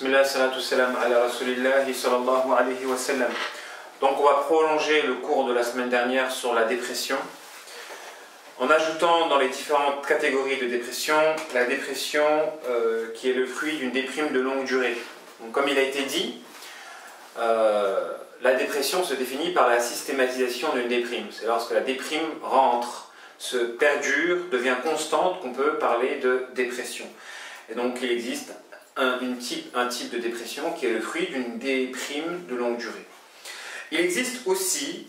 Bismillah, salatu salam ala rasulillahi sallallahu alayhi wa sallam. Donc on va prolonger le cours de la semaine dernière sur la dépression, en ajoutant dans les différentes catégories de dépression, la dépression qui est le fruit d'une déprime de longue durée. Donc, comme il a été dit, la dépression se définit par la systématisation d'une déprime. C'est lorsque la déprime rentre, se perdure, devient constante qu'on peut parler de dépression. Et donc il existe un type de dépression qui est le fruit d'une déprime de longue durée. Il existe aussi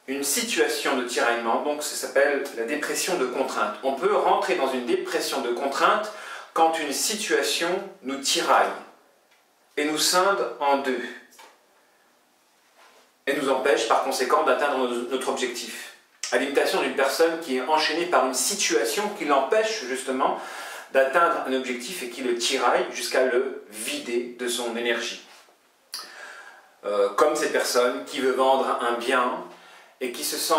une situation de tiraillement, donc ça s'appelle la dépression de contrainte. On peut rentrer dans une dépression de contrainte quand une situation nous tiraille et nous scinde en deux et nous empêche par conséquent d'atteindre notre objectif. À l'imitation d'une personne qui est enchaînée par une situation qui l'empêche justement d'atteindre un objectif et qui le tiraille jusqu'à le vider de son énergie. Comme cette personne qui veut vendre un bien et qui se sent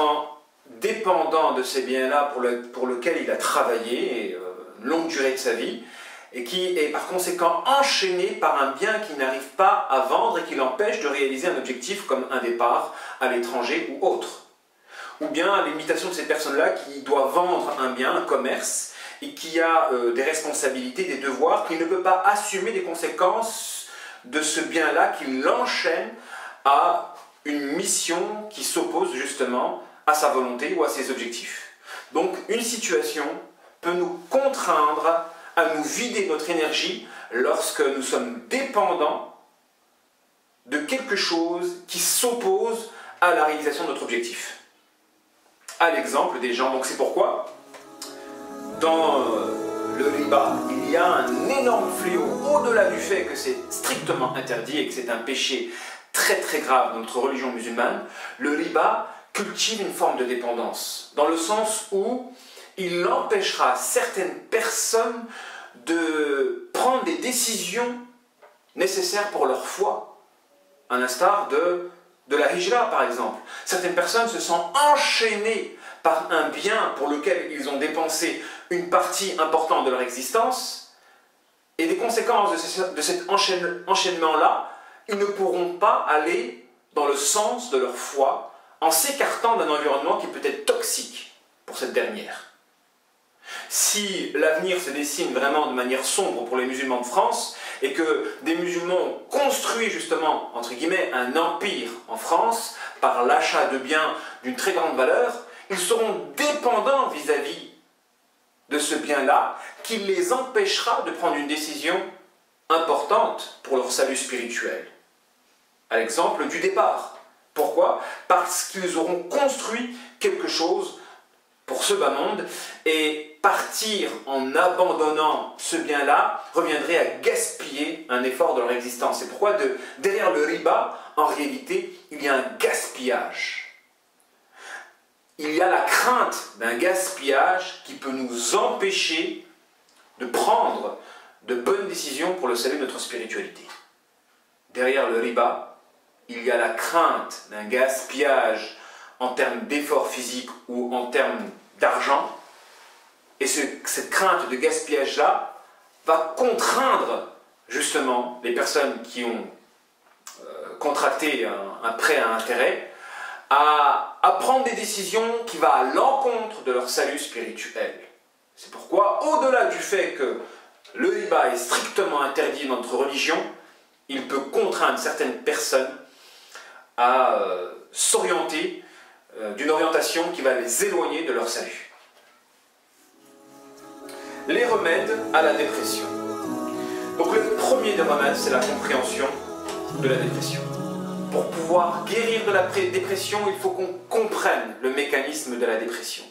dépendant de ces biens-là pour lequel il a travaillé une longue durée de sa vie et qui est par conséquent enchaîné par un bien qu'il n'arrive pas à vendre et qui l'empêche de réaliser un objectif comme un départ à l'étranger ou autre. Ou bien à l'imitation de cette personne-là qui doit vendre un bien, un commerce, et qui a des responsabilités, des devoirs, qui ne peut pas assumer les conséquences de ce bien-là, qui l'enchaîne à une mission qui s'oppose justement à sa volonté ou à ses objectifs. Donc une situation peut nous contraindre à nous vider notre énergie lorsque nous sommes dépendants de quelque chose qui s'oppose à la réalisation de notre objectif. À l'exemple des gens, donc c'est pourquoi dans le riba, il y a un énorme fléau, au-delà du fait que c'est strictement interdit et que c'est un péché très très grave dans notre religion musulmane. Le riba cultive une forme de dépendance, dans le sens où il empêchera certaines personnes de prendre des décisions nécessaires pour leur foi, à l'instar de la hijra par exemple. Certaines personnes se sentent enchaînées par un bien pour lequel ils ont dépensé une partie importante de leur existence, et des conséquences de cet enchaînement-là, ils ne pourront pas aller dans le sens de leur foi en s'écartant d'un environnement qui peut être toxique pour cette dernière. Si l'avenir se dessine vraiment de manière sombre pour les musulmans de France, et que des musulmans ont construit justement, entre guillemets, un empire en France par l'achat de biens d'une très grande valeur, ils seront dépendants vis-à-vis de ce bien-là qui les empêchera de prendre une décision importante pour leur salut spirituel. À l'exemple du départ. Pourquoi? Parce qu'ils auront construit quelque chose pour ce bas monde, et partir en abandonnant ce bien-là reviendrait à gaspiller un effort de leur existence. C'est pourquoi derrière le riba, en réalité, il y a un gaspillage. Il y a la crainte d'un gaspillage qui peut nous empêcher de prendre de bonnes décisions pour le salut de notre spiritualité. Derrière le riba, il y a la crainte d'un gaspillage en termes d'efforts physiques ou en termes d'argent. Et cette crainte de gaspillage-là va contraindre justement les personnes qui ont contracté un prêt à intérêt à prendre des décisions qui vont à l'encontre de leur salut spirituel. C'est pourquoi, au-delà du fait que le riba est strictement interdit dans notre religion, il peut contraindre certaines personnes à s'orienter d'une orientation qui va les éloigner de leur salut. Les remèdes à la dépression. Donc le premier des remèdes, c'est la compréhension de la dépression. Pour pouvoir guérir de la dépression, il faut qu'on comprenne le mécanisme de la dépression.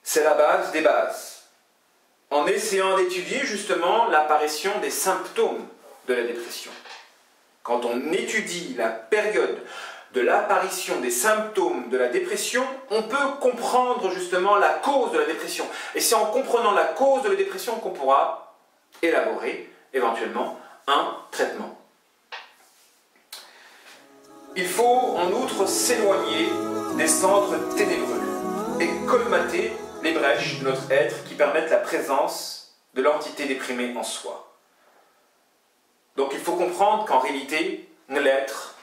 C'est la base des bases. En essayant d'étudier justement l'apparition des symptômes de la dépression. Quand on étudie la période de l'apparition des symptômes de la dépression, on peut comprendre justement la cause de la dépression. Et c'est en comprenant la cause de la dépression qu'on pourra élaborer éventuellement un traitement. Il faut en outre s'éloigner des centres ténébreux et colmater les brèches de notre être qui permettent la présence de l'entité déprimée en soi. Donc il faut comprendre qu'en réalité, l'être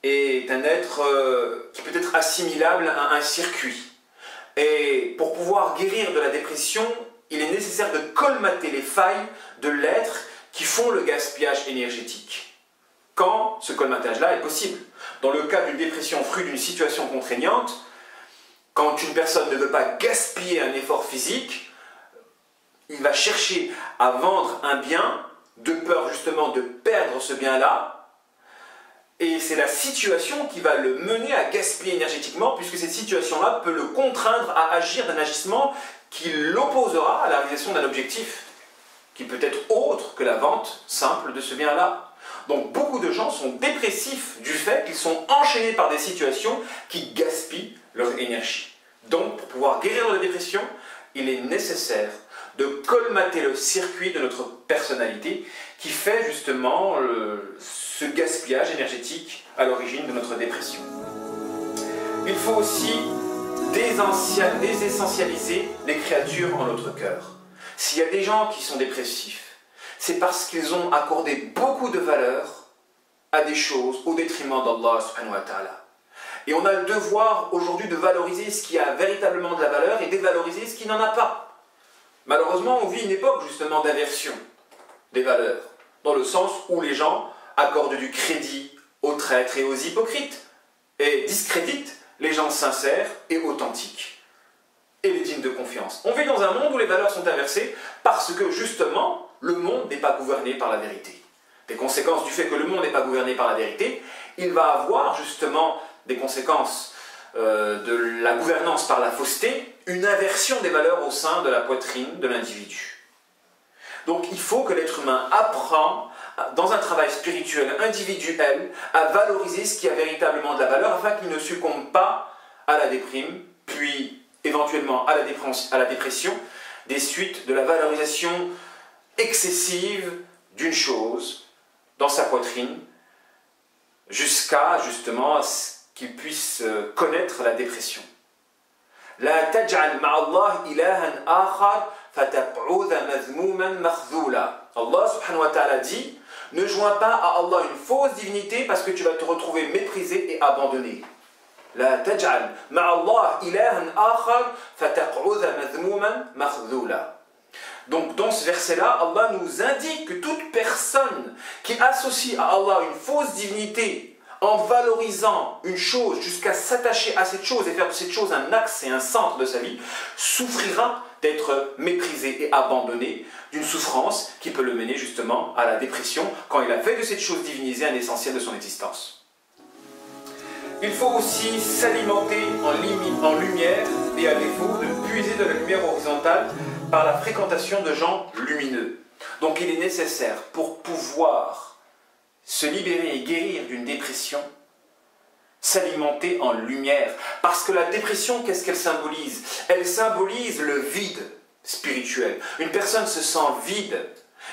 est un être qui peut être assimilable à un circuit. Et pour pouvoir guérir de la dépression, il est nécessaire de colmater les failles de l'être qui font le gaspillage énergétique. Quand ce colmatage-là est possible. Dans le cas d'une dépression fruit d'une situation contraignante, quand une personne ne veut pas gaspiller un effort physique, il va chercher à vendre un bien de peur justement de perdre ce bien-là. Et c'est la situation qui va le mener à gaspiller énergétiquement, puisque cette situation-là peut le contraindre à agir d'un agissement qui l'opposera à la réalisation d'un objectif, qui peut être autre que la vente simple de ce bien-là. Donc beaucoup de gens sont dépressifs du fait qu'ils sont enchaînés par des situations qui gaspillent leur énergie. Donc pour pouvoir guérir de la dépression, il est nécessaire de colmater le circuit de notre personnalité qui fait justement ce gaspillage énergétique à l'origine de notre dépression. Il faut aussi désessentialiser les créatures en notre cœur. S'il y a des gens qui sont dépressifs, c'est parce qu'ils ont accordé beaucoup de valeur à des choses au détriment d'Allah subhanahu wa ta'ala. Et on a le devoir aujourd'hui de valoriser ce qui a véritablement de la valeur et dévaloriser ce qui n'en a pas. Malheureusement, on vit une époque justement d'aversion des valeurs, dans le sens où les gens accordent du crédit aux traîtres et aux hypocrites, et discréditent les gens sincères et authentiques, et les dignes de confiance. On vit dans un monde où les valeurs sont inversées, parce que justement, le monde n'est pas gouverné par la vérité. Des conséquences du fait que le monde n'est pas gouverné par la vérité, il va avoir justement des conséquences de la gouvernance par la fausseté, une inversion des valeurs au sein de la poitrine de l'individu. Donc il faut que l'être humain apprend, dans un travail spirituel individuel, à valoriser ce qui a véritablement de la valeur afin qu'il ne succombe pas à la déprime, puis éventuellement à la dépression, des suites de la valorisation excessive d'une chose dans sa poitrine, jusqu'à justement qu'il puisse connaître la dépression. La taj'al ma'allah ilahan akhar fatab'udha mazmouman makhzoula. Allah subhanahu wa ta'ala dit: ne joins pas à Allah une fausse divinité parce que tu vas te retrouver méprisé et abandonné. La taj'al ma'allah ilahan akhar fatab'udha mazmouman makhzoula. Donc dans ce verset-là, Allah nous indique que toute personne qui associe à Allah une fausse divinité en valorisant une chose jusqu'à s'attacher à cette chose et faire de cette chose un axe et un centre de sa vie, souffrira d'être méprisé et abandonné, d'une souffrance qui peut le mener justement à la dépression quand il a fait de cette chose divinisée un essentiel de son existence. Il faut aussi s'alimenter en lumière et à défaut de puiser de la lumière horizontale par la fréquentation de gens lumineux. Donc il est nécessaire pour pouvoir se libérer et guérir d'une dépression, s'alimenter en lumière. Parce que la dépression, qu'est-ce qu'elle symbolise? Elle symbolise le vide spirituel. Une personne se sent vide.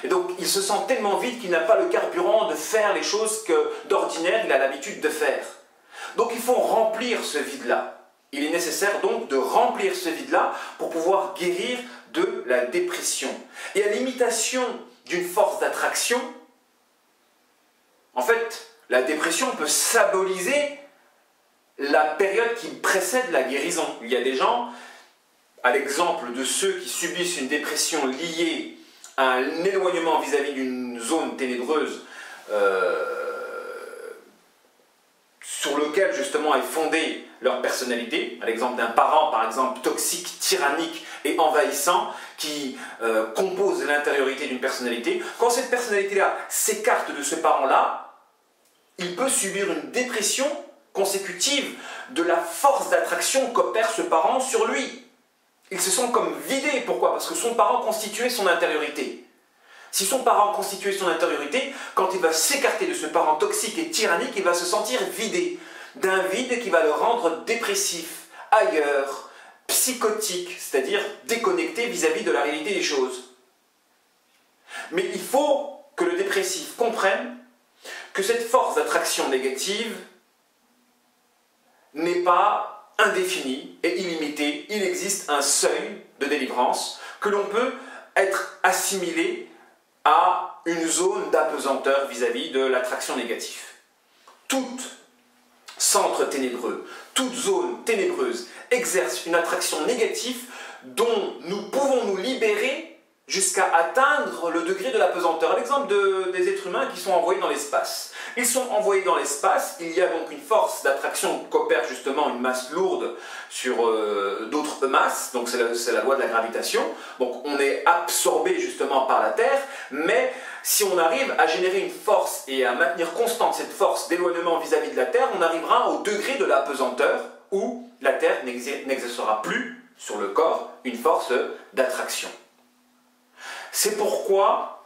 Et donc, il se sent tellement vide qu'il n'a pas le carburant de faire les choses que d'ordinaire il a l'habitude de faire. Donc, il faut remplir ce vide-là. Il est nécessaire donc de remplir ce vide-là pour pouvoir guérir de la dépression. Et à l'imitation d'une force d'attraction, en fait, la dépression peut symboliser la période qui précède la guérison. Il y a des gens, à l'exemple de ceux qui subissent une dépression liée à un éloignement vis-à-vis d'une zone ténébreuse sur lequel justement est fondée leur personnalité, à l'exemple d'un parent par exemple toxique, tyrannique et envahissant qui compose l'intériorité d'une personnalité. Quand cette personnalité-là s'écarte de ce parent-là, il peut subir une dépression consécutive de la force d'attraction qu'opère ce parent sur lui. Il se sent comme vidé. Pourquoi? Parce que son parent constituait son intériorité. Si son parent constituait son intériorité, quand il va s'écarter de ce parent toxique et tyrannique, il va se sentir vidé. D'un vide qui va le rendre dépressif, ailleurs, psychotique, c'est-à-dire déconnecté vis-à-vis de la réalité des choses. Mais il faut que le dépressif comprenne que cette force d'attraction négative n'est pas indéfinie et illimitée. Il existe un seuil de délivrance que l'on peut être assimilé à une zone d'apesanteur vis-à-vis de l'attraction négative. Tout centre ténébreux, toute zone ténébreuse exerce une attraction négative dont nous pouvons nous libérer jusqu'à atteindre le degré de l'apesanteur. L'exemple des êtres humains qui sont envoyés dans l'espace. Ils sont envoyés dans l'espace, il y a donc une force d'attraction qui opère justement une masse lourde sur d'autres masses, donc c'est la loi de la gravitation. Donc on est absorbé justement par la Terre, mais si on arrive à générer une force et à maintenir constante cette force d'éloignement vis-à-vis de la Terre, on arrivera au degré de l'apesanteur où la Terre n'exercera plus sur le corps une force d'attraction. C'est pourquoi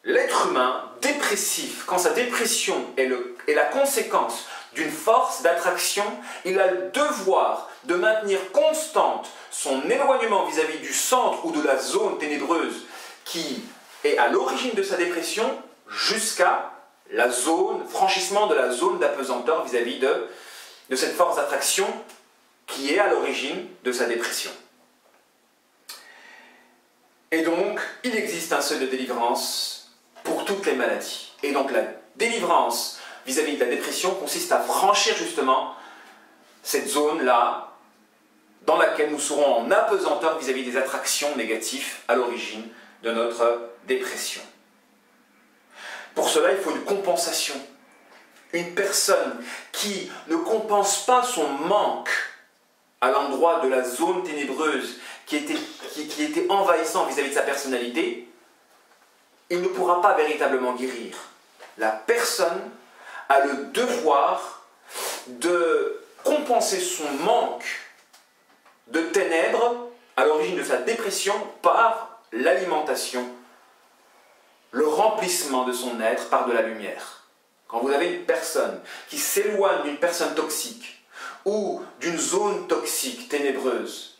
l'être humain dépressif, quand sa dépression est la conséquence d'une force d'attraction, il a le devoir de maintenir constante son éloignement vis-à-vis du centre ou de la zone ténébreuse qui est à l'origine de sa dépression jusqu'à la zone, franchissement de la zone d'apesanteur vis-à-vis de cette force d'attraction qui est à l'origine de sa dépression. Et donc, il existe un seuil de délivrance pour toutes les maladies. Et donc, la délivrance vis-à-vis de la dépression consiste à franchir justement cette zone-là dans laquelle nous serons en apesanteur vis-à-vis des attractions négatives à l'origine de notre dépression. Pour cela, il faut une compensation. Une personne qui ne compense pas son manque à l'endroit de la zone ténébreuse qui était envahissant vis-à-vis de sa personnalité, il ne pourra pas véritablement guérir. La personne a le devoir de compenser son manque de ténèbres à l'origine de sa dépression par l'alimentation, le remplissement de son être par de la lumière. Quand vous avez une personne qui s'éloigne d'une personne toxique ou d'une zone toxique ténébreuse,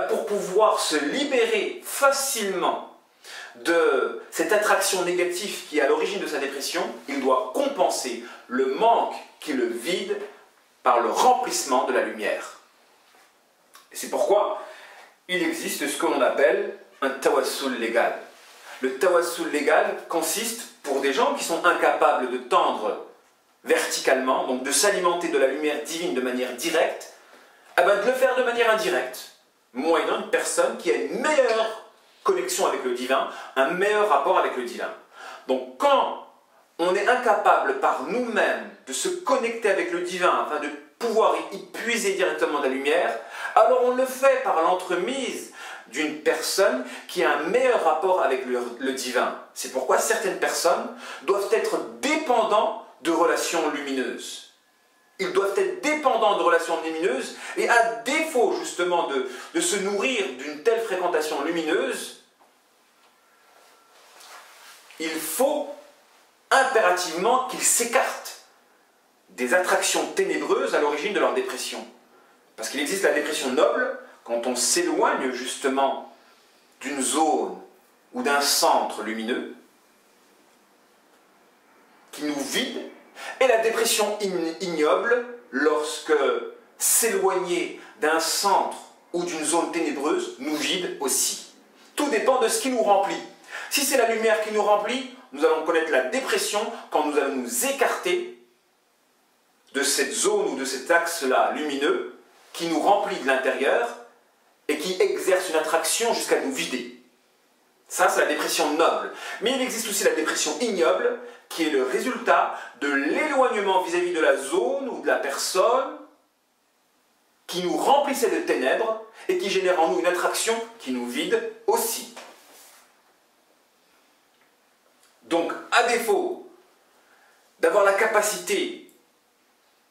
pour pouvoir se libérer facilement de cette attraction négative qui est à l'origine de sa dépression, il doit compenser le manque qui le vide par le remplissement de la lumière. Et c'est pourquoi il existe ce que l'on appelle un tawassul légal. Le tawassul légal consiste, pour des gens qui sont incapables de tendre verticalement, donc de s'alimenter de la lumière divine de manière directe, de le faire de manière indirecte, moyennant une personne qui a une meilleure connexion avec le divin, un meilleur rapport avec le divin. Donc quand on est incapable par nous-mêmes de se connecter avec le divin afin de pouvoir y puiser directement de la lumière, alors on le fait par l'entremise d'une personne qui a un meilleur rapport avec le divin. C'est pourquoi certaines personnes doivent être dépendantes de relations lumineuses. Ils doivent être dépendants de relations lumineuses et à défaut justement de se nourrir d'une telle fréquentation lumineuse, il faut impérativement qu'ils s'écartent des attractions ténébreuses à l'origine de leur dépression. Parce qu'il existe la dépression noble, quand on s'éloigne justement d'une zone ou d'un centre lumineux qui nous vide, et la dépression ignoble lorsque s'éloigner d'un centre ou d'une zone ténébreuse nous vide aussi. Tout dépend de ce qui nous remplit. Si c'est la lumière qui nous remplit, nous allons connaître la dépression quand nous allons nous écarter de cette zone ou de cet axe-là lumineux qui nous remplit de l'intérieur et qui exerce une attraction jusqu'à nous vider. Ça, c'est la dépression noble. Mais il existe aussi la dépression ignoble, qui est le résultat de l'éloignement vis-à-vis de la zone ou de la personne qui nous remplissait de ténèbres et qui génère en nous une attraction qui nous vide aussi. Donc, à défaut d'avoir la capacité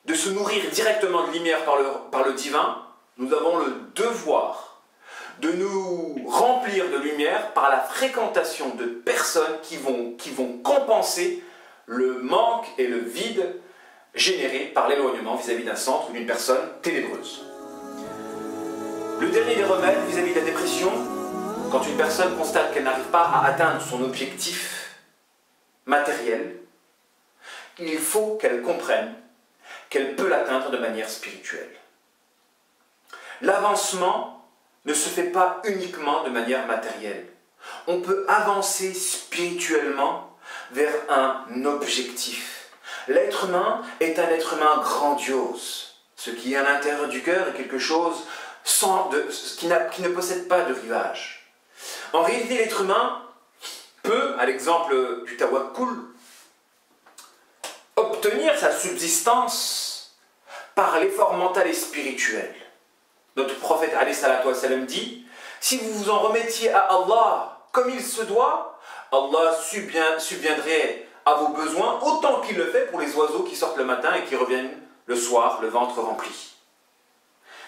de se nourrir directement de lumière par le divin, nous avons le devoir de nous remplir de lumière par la fréquentation de personnes qui vont compenser le manque et le vide générés par l'éloignement vis-à-vis d'un centre ou d'une personne ténébreuse. Le dernier des remèdes vis-à-vis de la dépression, quand une personne constate qu'elle n'arrive pas à atteindre son objectif matériel, il faut qu'elle comprenne qu'elle peut l'atteindre de manière spirituelle. L'avancement ne se fait pas uniquement de manière matérielle. on peut avancer spirituellement vers un objectif. L'être humain est un être humain grandiose. Ce qui est à l'intérieur du cœur est quelque chose qui ne possède pas de rivage. En réalité, l'être humain peut, à l'exemple du tawakkul, obtenir sa subsistance par l'effort mental et spirituel. Notre prophète alayhi salatu wa salam dit: si vous vous en remettiez à Allah comme il se doit, Allah subviendrait à vos besoins autant qu'il le fait pour les oiseaux qui sortent le matin et qui reviennent le soir, le ventre rempli.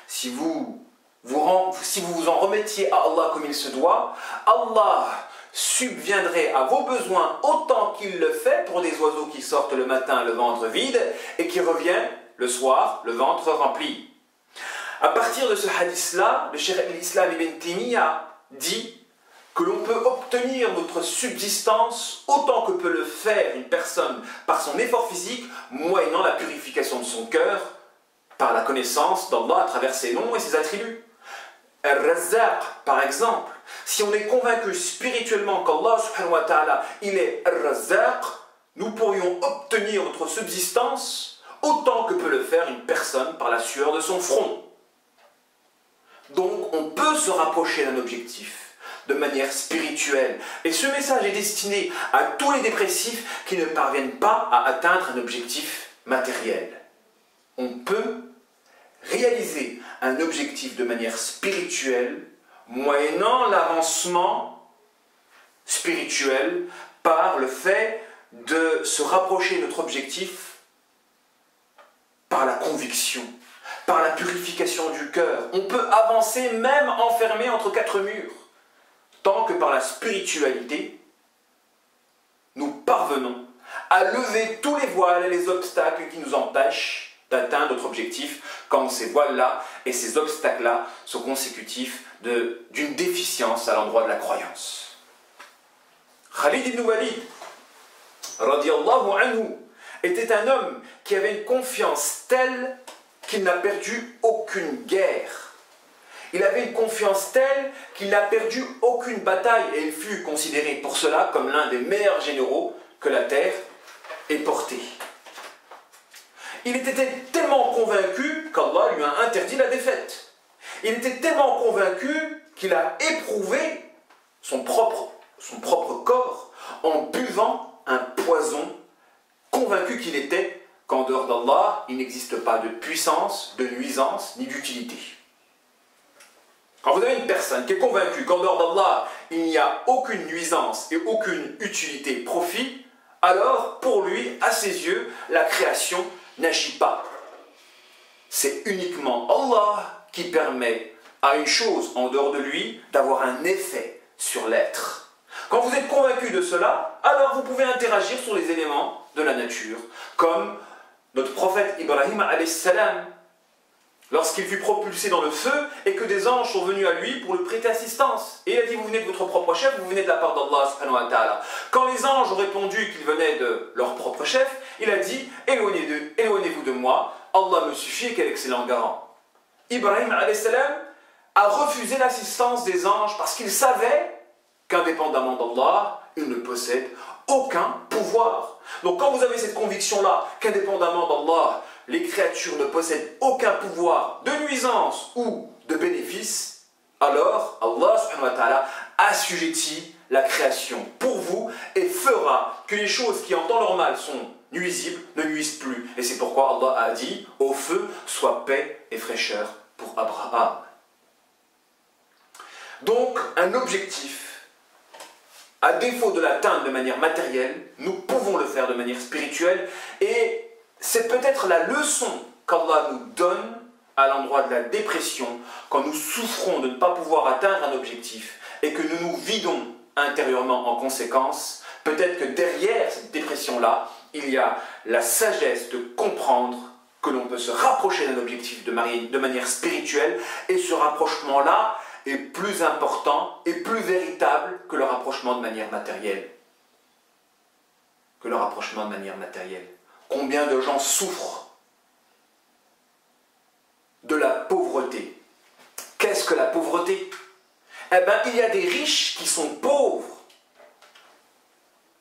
Si vous vous en remettiez à Allah comme il se doit, Allah subviendrait à vos besoins autant qu'il le fait pour des oiseaux qui sortent le matin le ventre vide et qui reviennent le soir le ventre rempli. À partir de ce hadith-là, le cheikh al-Islam ibn Taymiyyah dit que l'on peut obtenir notre subsistance autant que peut le faire une personne par son effort physique, moyennant la purification de son cœur par la connaissance d'Allah à travers ses noms et ses attributs. Al-Razzaq, par exemple, si on est convaincu spirituellement qu'Allah subhanahu wa ta'ala, il est Al-Razzaq, nous pourrions obtenir notre subsistance autant que peut le faire une personne par la sueur de son front. Donc on peut se rapprocher d'un objectif de manière spirituelle. Et ce message est destiné à tous les dépressifs qui ne parviennent pas à atteindre un objectif matériel. On peut réaliser un objectif de manière spirituelle moyennant l'avancement spirituel par le fait de se rapprocher de notre objectif par la conviction, par la purification du cœur. On peut avancer même enfermé entre quatre murs, tant que par la spiritualité, nous parvenons à lever tous les voiles et les obstacles qui nous empêchent d'atteindre notre objectif, quand ces voiles-là et ces obstacles-là sont consécutifs d'une déficience à l'endroit de la croyance. Khalid ibn Walid, radiyallahu anhu, était un homme qui avait une confiance telle qu'il n'a perdu aucune guerre. Il avait une confiance telle qu'il n'a perdu aucune bataille et il fut considéré pour cela comme l'un des meilleurs généraux que la terre ait porté. Il était tellement convaincu qu'Allah lui a interdit la défaite. Il était tellement convaincu qu'il a éprouvé son propre corps en buvant un poison, convaincu qu'il était qu'en dehors d'Allah, il n'existe pas de puissance, de nuisance, ni d'utilité. Quand vous avez une personne qui est convaincue qu'en dehors d'Allah, il n'y a aucune nuisance et aucune utilité, profit, alors pour lui, à ses yeux, la création n'agit pas. C'est uniquement Allah qui permet à une chose en dehors de lui d'avoir un effet sur l'être. Quand vous êtes convaincu de cela, alors vous pouvez interagir sur les éléments de la nature, comme notre prophète Ibrahim alayhi salam, lorsqu'il fut propulsé dans le feu et que des anges sont venus à lui pour lui prêter assistance. Et il a dit: vous venez de votre propre chef, vous venez de la part d'Allah subhanahu wa ta'ala. Quand les anges ont répondu qu'ils venaient de leur propre chef, il a dit: éloignez-vous de moi, Allah me suffit, et quel excellent garant. Ibrahim alayhi salam a refusé l'assistance des anges parce qu'il savait qu'indépendamment d'Allah, il ne possède aucun pouvoir. Donc quand vous avez cette conviction-là, qu'indépendamment d'Allah, les créatures ne possèdent aucun pouvoir de nuisance ou de bénéfice, alors Allah subhanahu wa ta'ala assujettit la création pour vous et fera que les choses qui en temps normal sont nuisibles ne nuisent plus. Et c'est pourquoi Allah a dit: au feu soit paix et fraîcheur pour Abraham. Donc un objectif, à défaut de l'atteindre de manière matérielle, nous pouvons le faire de manière spirituelle, et c'est peut-être la leçon qu'Allah nous donne à l'endroit de la dépression, quand nous souffrons de ne pas pouvoir atteindre un objectif et que nous nous vidons intérieurement en conséquence. Peut-être que derrière cette dépression-là, il y a la sagesse de comprendre que l'on peut se rapprocher d'un objectif de manière spirituelle, et ce rapprochement-là est plus important et plus véritable que le rapprochement de manière matérielle. Combien de gens souffrent de la pauvreté? Qu'est-ce que la pauvreté? Eh bien, il y a des riches qui sont pauvres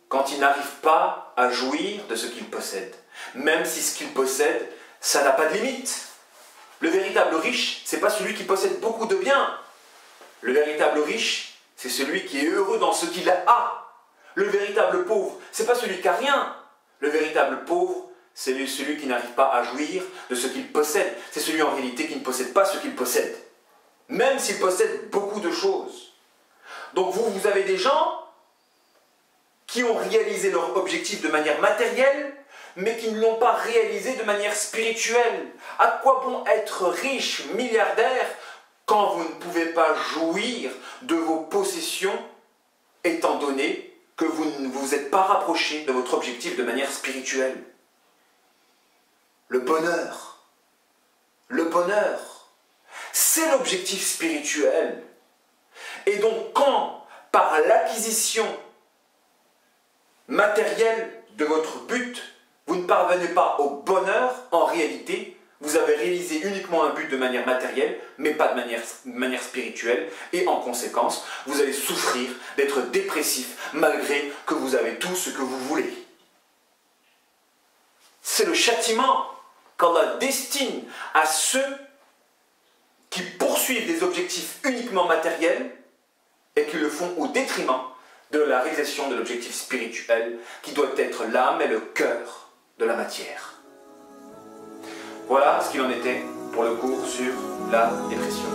quand ils n'arrivent pas à jouir de ce qu'ils possèdent. Même si ce qu'ils possèdent, ça n'a pas de limite. Le véritable riche, ce n'est pas celui qui possède beaucoup de biens. Le véritable riche, c'est celui qui est heureux dans ce qu'il a. Le véritable pauvre, ce n'est pas celui qui n'a rien. Le véritable pauvre, c'est celui qui n'arrive pas à jouir de ce qu'il possède. C'est celui en réalité qui ne possède pas ce qu'il possède. Même s'il possède beaucoup de choses. Donc vous avez des gens qui ont réalisé leur objectif de manière matérielle, mais qui ne l'ont pas réalisé de manière spirituelle. À quoi bon être riche, milliardaire, quand vous ne pouvez pas jouir de vos possessions, étant donné que vous ne vous êtes pas rapproché de votre objectif de manière spirituelle? Le bonheur, c'est l'objectif spirituel. Et donc quand, par l'acquisition matérielle de votre but, vous ne parvenez pas au bonheur, en réalité, vous avez réalisé uniquement un but de manière matérielle, mais pas de manière spirituelle, et en conséquence, vous allez souffrir d'être dépressif, malgré que vous avez tout ce que vous voulez. C'est le châtiment qu'Allah destine à ceux qui poursuivent des objectifs uniquement matériels, et qui le font au détriment de la réalisation de l'objectif spirituel, qui doit être l'âme et le cœur de la matière. Voilà ce qu'il en était pour le cours sur la dépression.